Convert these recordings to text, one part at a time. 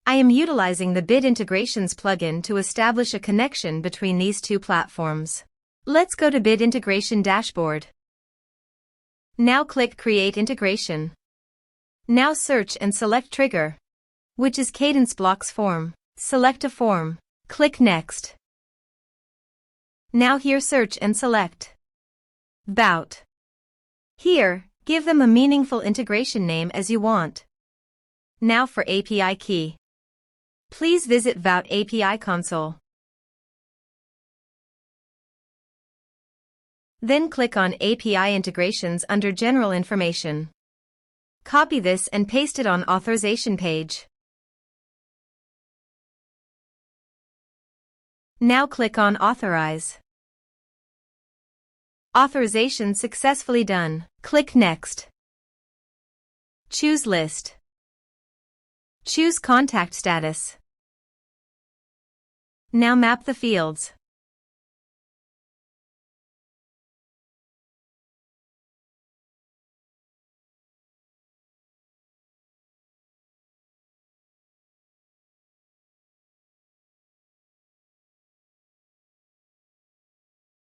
I am utilizing the Bid Integrations plugin to establish a connection between these two platforms. Let's go to Bid Integration Dashboard. Now click Create Integration. Now search and select Trigger, which is Kadence Blocks Form. Select a form. Click Next. Now here search and select VBOUT. Here, give them a meaningful integration name as you want. Now for API key. Please visit VBOUT API console. Then click on API integrations under General Information. Copy this and paste it on Authorization page. Now click on Authorize. Authorization successfully done. Click Next. Choose List. Choose Contact Status. Now map the fields.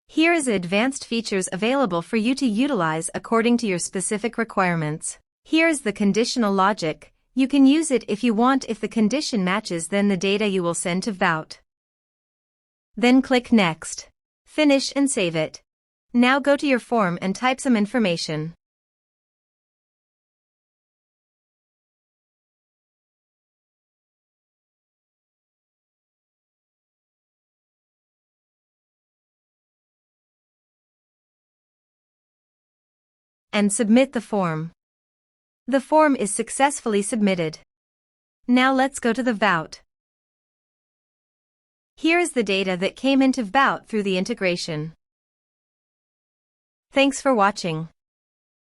Here is advanced features available for you to utilize according to your specific requirements. Here is the conditional logic. You can use it if you want. If the condition matches, then the data you will send to VBOUT. Then click Next. Finish and save it. Now go to your form and type some information. And submit the form. The form is successfully submitted. Now let's go to the VBOUT. Here is the data that came into VBOUT through the integration. Thanks for watching.